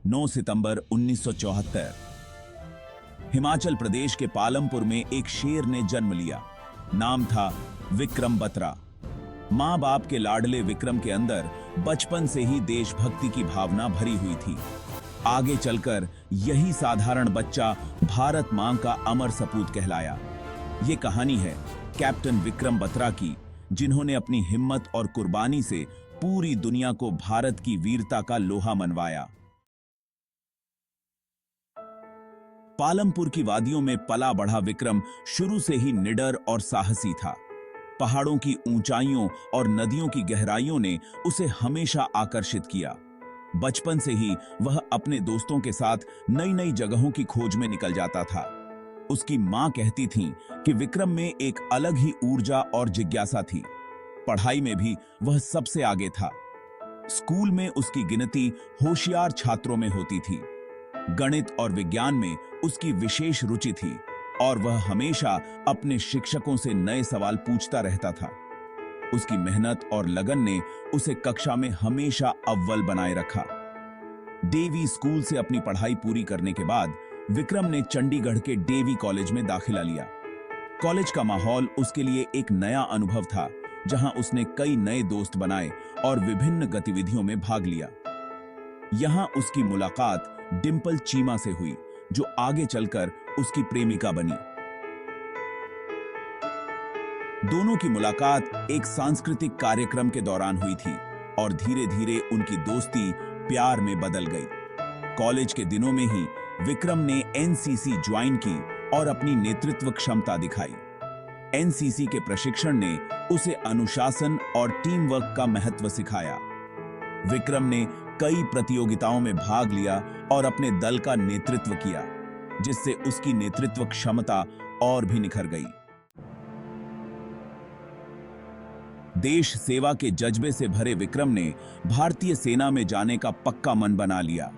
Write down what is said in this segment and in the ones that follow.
9 सितंबर 1974। हिमाचल प्रदेश के पालमपुर में एक शेर ने जन्म लिया। नाम था विक्रम बत्रा। मां बाप के लाडले विक्रम के अंदर बचपन से ही देशभक्ति की भावना भरी हुई थी। आगे चलकर यही साधारण बच्चा भारत मां का अमर सपूत कहलाया। ये कहानी है कैप्टन विक्रम बत्रा की, जिन्होंने अपनी हिम्मत और कुर्बानी से पूरी दुनिया को भारत की वीरता का लोहा मनवाया। पालमपुर की वादियों में पला बढ़ा विक्रम शुरू से ही निडर और साहसी था। पहाड़ों की ऊंचाइयों और नदियों की गहराइयों ने उसे हमेशा आकर्षित किया। बचपन से ही वह अपने दोस्तों के साथ नई नई जगहों की खोज में निकल जाता था। उसकी मां कहती थीं कि विक्रम में एक अलग ही ऊर्जा और जिज्ञासा थी। पढ़ाई में भी वह सबसे आगे था। स्कूल में उसकी गिनती होशियार छात्रों में होती थी। गणित और विज्ञान में उसकी विशेष रुचि थी और वह हमेशा अपने शिक्षकों से नए सवाल पूछता रहता था। उसकी मेहनत और लगन ने उसे कक्षा में हमेशा अव्वल बनाए रखा। डेवी स्कूल से अपनी पढ़ाई पूरी करने के बाद विक्रम ने चंडीगढ़ के डेवी कॉलेज में दाखिला लिया। कॉलेज का माहौल उसके लिए एक नया अनुभव था, जहां उसने कई नए दोस्त बनाए और विभिन्न गतिविधियों में भाग लिया। यहां उसकी मुलाकात डिंपल चीमा से हुई, जो आगे चलकर उसकी प्रेमिका बनी। दोनों की मुलाकात एक सांस्कृतिक कार्यक्रम के दौरान हुई थी और धीरे धीरे उनकी दोस्ती प्यार में बदल गई। कॉलेज के दिनों में ही विक्रम ने एनसीसी ज्वाइन की और अपनी नेतृत्व क्षमता दिखाई। एनसीसी के प्रशिक्षण ने उसे अनुशासन और टीम वर्क का महत्व सिखाया। विक्रम ने कई प्रतियोगिताओं में भाग लिया और अपने दल का नेतृत्व किया, जिससे उसकी नेतृत्व क्षमता और भी निखर गई। देश सेवा के जज्बे से भरे विक्रम ने भारतीय सेना में जाने का पक्का मन बना लिया।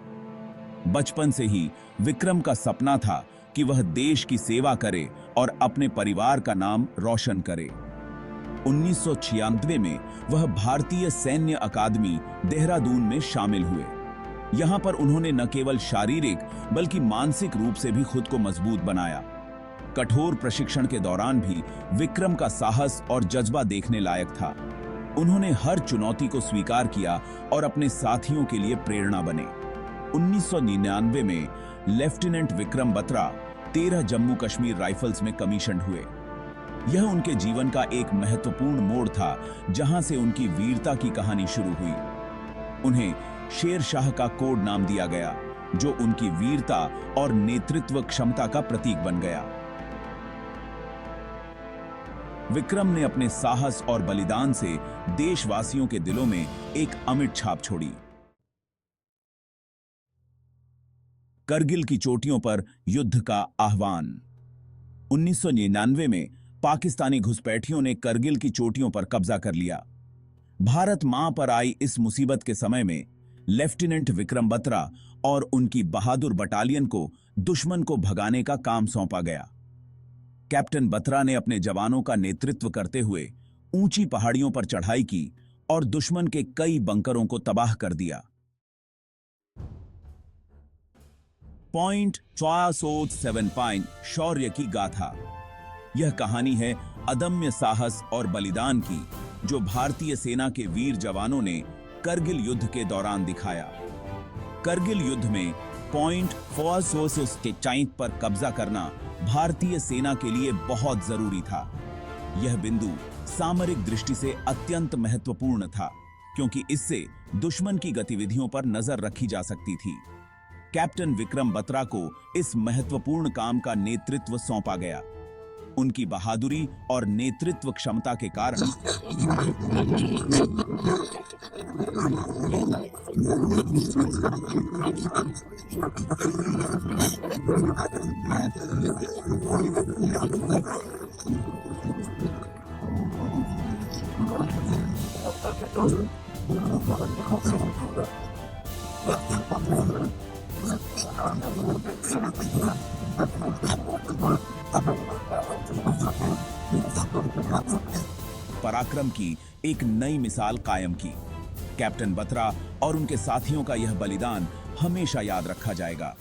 बचपन से ही विक्रम का सपना था कि वह देश की सेवा करे और अपने परिवार का नाम रोशन करे। 1996 में वह भारतीय सैन्य अकादमी देहरादून में शामिल हुए। यहां पर उन्होंने न केवल शारीरिक बल्कि मानसिक रूप से भी खुद को मजबूत बनाया। कठोर प्रशिक्षण के दौरान भी विक्रम का साहस और जज्बा देखने लायक था। उन्होंने हर चुनौती को स्वीकार किया और अपने साथियों के लिए प्रेरणा बने। 1999 में लेफ्टिनेंट विक्रम बत्रा 13 जम्मू कश्मीर राइफल्स में कमीशन्ड हुए। यह उनके जीवन का एक महत्वपूर्ण मोड़ था, जहां से उनकी वीरता की कहानी शुरू हुई। उन्हें शेर शाह का कोड नाम दिया गया, जो उनकी वीरता और नेतृत्व क्षमता का प्रतीक बन गया। विक्रम ने अपने साहस और बलिदान से देशवासियों के दिलों में एक अमिट छाप छोड़ी। करगिल की चोटियों पर युद्ध का आह्वान। 1999 में पाकिस्तानी घुसपैठियों ने करगिल की चोटियों पर कब्जा कर लिया। भारत मां पर आई इस मुसीबत के समय में लेफ्टिनेंट विक्रम बत्रा और उनकी बहादुर बटालियन को दुश्मन को भगाने का काम सौंपा गया। कैप्टन बत्रा ने अपने जवानों का नेतृत्व करते हुए ऊंची पहाड़ियों पर चढ़ाई की और दुश्मन के कई बंकरों को तबाह कर दिया। पॉइंट 475 शौर्य की गाथा। यह कहानी है अदम्य साहस और बलिदान की, जो भारतीय सेना के वीर जवानों ने करगिल युद्ध के दौरान दिखाया। करगिल युद्ध में पॉइंट 475 पर कब्जा करना भारतीय सेना के लिए बहुत जरूरी था। यह बिंदु सामरिक दृष्टि से अत्यंत महत्वपूर्ण था, क्योंकि इससे दुश्मन की गतिविधियों पर नजर रखी जा सकती थी। कैप्टन विक्रम बत्रा को इस महत्वपूर्ण काम का नेतृत्व सौंपा गया। उनकी बहादुरी और नेतृत्व क्षमता के कारण पराक्रम की एक नई मिसाल कायम की। कैप्टन बत्रा और उनके साथियों का यह बलिदान हमेशा याद रखा जाएगा।